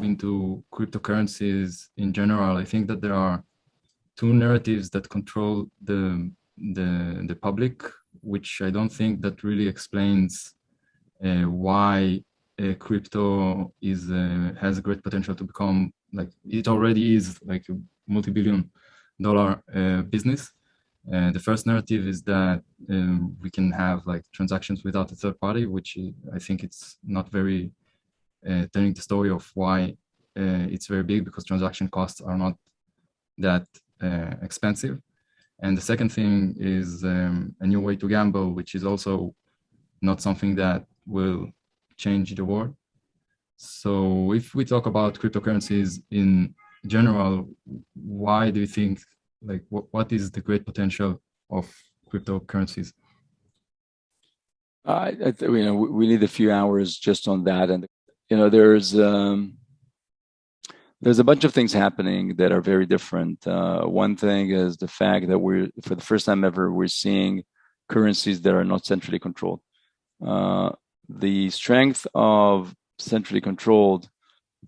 into cryptocurrencies in general, I think that there are two narratives that control the public, which I don't think that really explains why crypto is has a great potential to become, like it already is, like a multi-billion-dollar business. The first narrative is that we can have like transactions without a third party, which I think it's not very telling the story of why it's very big, because transaction costs are not that expensive. And the second thing is a new way to gamble, which is also not something that will change the world. So if we talk about cryptocurrencies in general, why do you think, like, what is the great potential of cryptocurrencies? We need a few hours just on that, and there's a bunch of things happening that are very different. One thing is the fact that for the first time ever, we're seeing currencies that are not centrally controlled. The strength of centrally controlled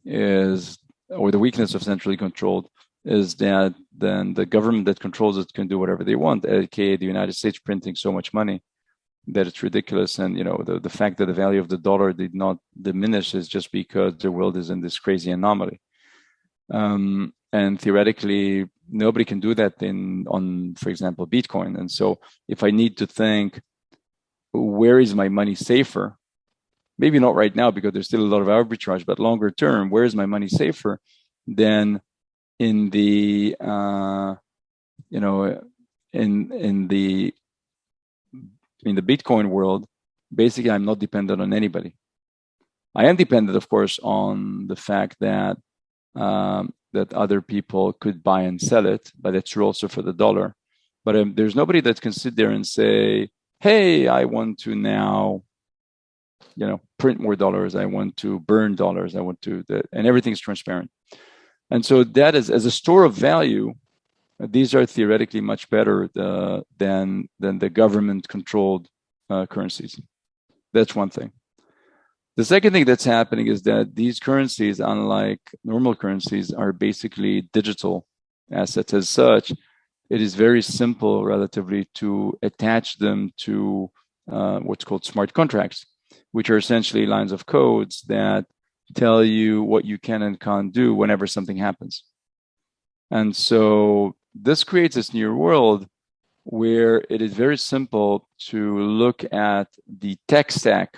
or the weakness of centrally controlled is that then the government that controls it can do whatever they want, aka the United States printing so much money that it's ridiculous. And the fact that the value of the dollar did not diminish is just because the world is in this crazy anomaly. And theoretically, nobody can do that on, for example, Bitcoin. And so if I need to think, where is my money safer? Maybe not right now because there's still a lot of arbitrage, but longer term, where is my money safer than in the in the Bitcoin world? Basically, I'm not dependent on anybody. I am dependent, of course, on the fact that that other people could buy and sell it, but it's true also for the dollar. But there's nobody that can sit there and say, "Hey, I want to now, print more dollars. I want to burn dollars. I want to," and everything's transparent. And so that is, as a store of value, these are theoretically much better than the government-controlled currencies. That's one thing. The second thing that's happening is that these currencies, unlike normal currencies, are basically digital assets. As such, it is very simple relatively to attach them to what's called smart contracts, which are essentially lines of codes that tell you what you can and can't do whenever something happens. And so this creates this new world where it is very simple to look at the tech stack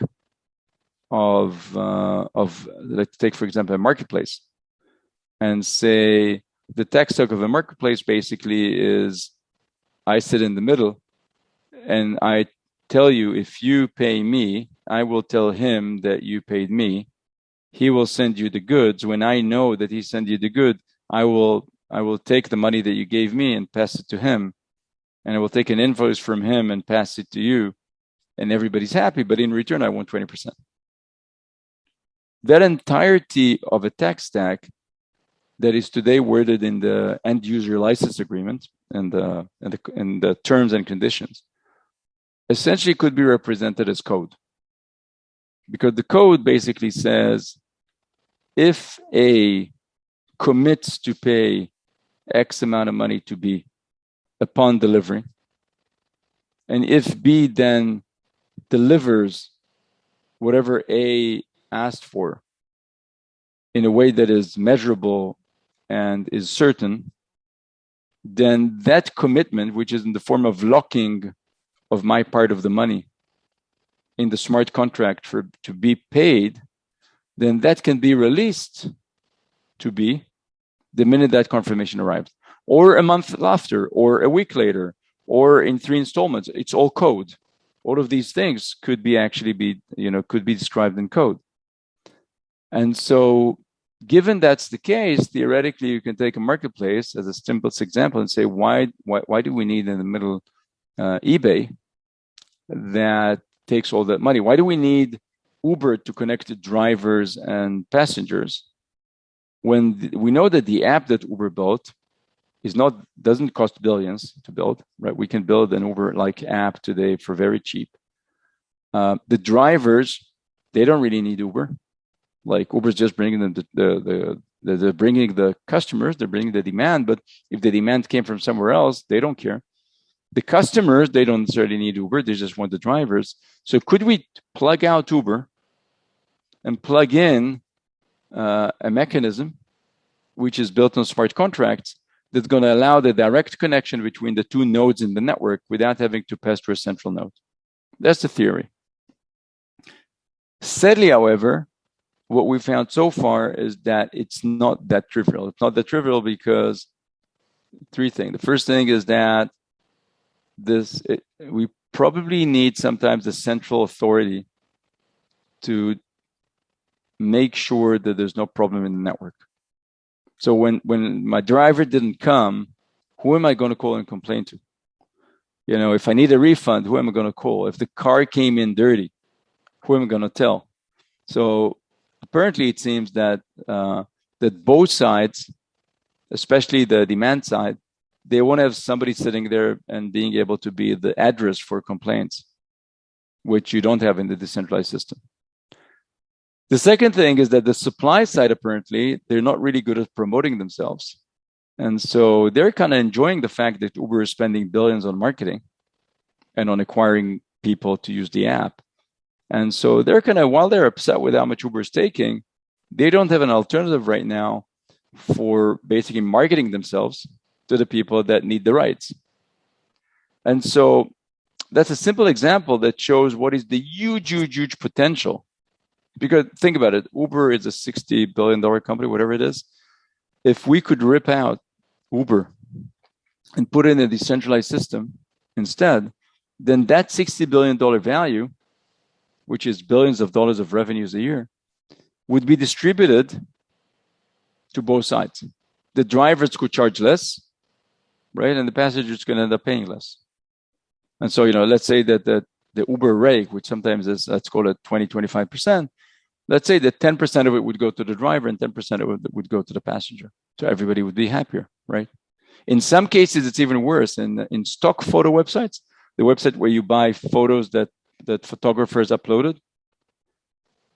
of let's take, for example, a marketplace, and say the tech stack of a marketplace basically is, I sit in the middle and I tell you, if you pay me, I will tell him that you paid me. He will send you the goods. When I know that he sent you the good, I will take the money that you gave me and pass it to him, and I will take an invoice from him and pass it to you, and everybody's happy, but in return I want 20%. That entirety of a tech stack that is today worded in the end user license agreement and the terms and conditions essentially could be represented as code. Because the code basically says, if A commits to pay X amount of money to B upon delivery, and if B then delivers whatever A asked for in a way that is measurable and is certain, then that commitment, which is in the form of locking of my part of the money in the smart contract to be paid, then that can be released to B the minute that confirmation arrives, or a month after, or a week later, or in 3 installments. It's all code. All of these things could be described in code. And so, given that's the case, theoretically, you can take a marketplace as a simplest example and say, why do we need in the middle eBay that takes all that money? Why do we need Uber to connect to drivers and passengers when we know that the app that Uber built doesn't cost billions to build, right? We can build an Uber-like app today for very cheap. The drivers, they don't really need Uber. Like Uber's just bringing them they're bringing the customers, they're bringing the demand, but if the demand came from somewhere else, they don't care. The customers, they don't necessarily need Uber, they just want the drivers. So could we plug out Uber and plug in a mechanism which is built on smart contracts that's going to allow the direct connection between the two nodes in the network without having to pass through a central node? That's the theory. Sadly, however, what we found so far is that it's not that trivial. It's not that trivial because three things. The first thing is that we probably need sometimes the central authority to make sure that there's no problem in the network. So when my driver didn't come, who am I going to call and complain to? You know, if I need a refund, who am I going to call? If the car came in dirty, who am I going to tell? So apparently it seems that that both sides, especially the demand side, they want to have somebody sitting there and being able to be the address for complaints, which you don't have in the decentralized system. The second thing is that the supply side, apparently, they're not really good at promoting themselves. And so they're kind of enjoying the fact that Uber is spending billions on marketing and on acquiring people to use the app. And so they're kind of, while they're upset with how much Uber is taking, they don't have an alternative right now for basically marketing themselves to the people that need the rides. And so that's a simple example that shows what is the huge potential. Because think about it, Uber is a $60 billion company, whatever it is. If we could rip out Uber and put it in a decentralized system instead, then that $60 billion value, which is billions of dollars of revenues a year, would be distributed to both sides. The drivers could charge less, right? And the passengers can end up paying less. And so, you know, let's say that the Uber rate, which sometimes is, let's call it 20, 25%, let's say that 10% of it would go to the driver and 10% of it would go to the passenger. So everybody would be happier, right? In some cases, it's even worse. In stock photo websites, the website where you buy photos that photographers uploaded,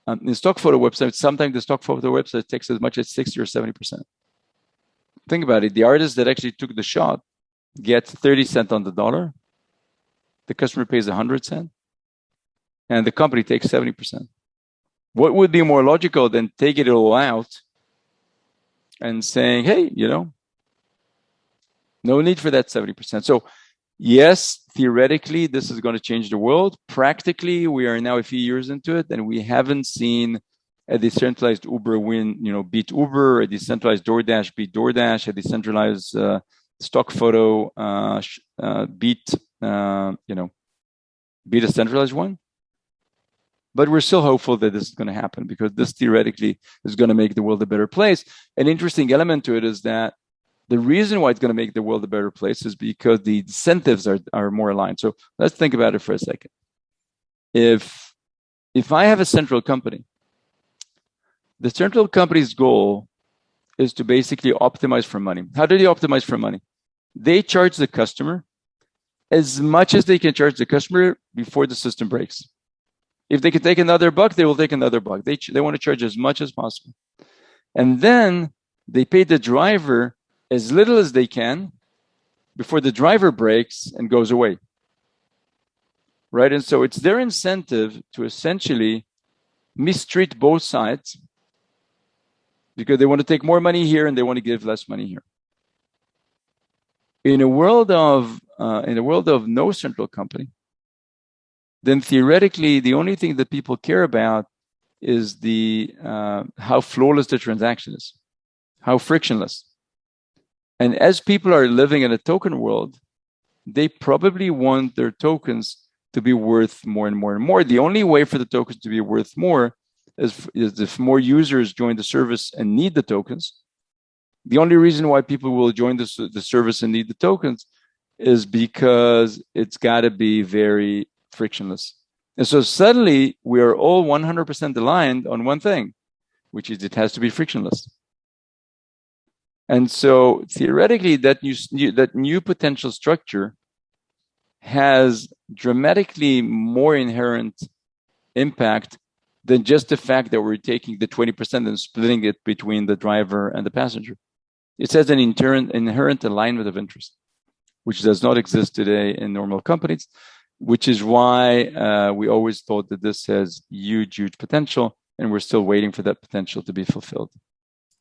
in stock photo websites, sometimes the stock photo website takes as much as 60 or 70%. Think about it. The artist that actually took the shot gets 30 cents on the dollar. The customer pays 100 cents. And the company takes 70%. What would be more logical than taking it all out and saying, hey, you know, no need for that 70%. So yes, theoretically, this is going to change the world. Practically, we are now a few years into it, and we haven't seen a decentralized Uber beat Uber, a decentralized DoorDash beat DoorDash, a decentralized stock photo beat a centralized one. But we're still hopeful that this is going to happen because this theoretically is going to make the world a better place. An interesting element to it is that the reason why it's going to make the world a better place is because the incentives are more aligned. So let's think about it for a second. If I have a central company, the central company's goal is to basically optimize for money. How do they optimize for money? They charge the customer as much as they can charge the customer before the system breaks. If they can take another buck, they will take another buck. They want to charge as much as possible. And then they pay the driver as little as they can before the driver breaks and goes away. Right? And so it's their incentive to essentially mistreat both sides because they want to take more money here and they want to give less money here. In a world of no central company, then theoretically the only thing that people care about is how flawless the transaction is, how frictionless. And as people are living in a token world, they probably want their tokens to be worth more and more and more. The only way for the tokens to be worth more is if more users join the service and need the tokens. The only reason why people will join the service and need the tokens is because it's got to be very frictionless. And so suddenly we are all 100% aligned on one thing, which is it has to be frictionless. And so theoretically, that new potential structure has dramatically more inherent impact than just the fact that we're taking the 20% and splitting it between the driver and the passenger. It says an inherent alignment of interest, which does not exist today in normal companies, which is why we always thought that this has huge, huge potential, and we're still waiting for that potential to be fulfilled.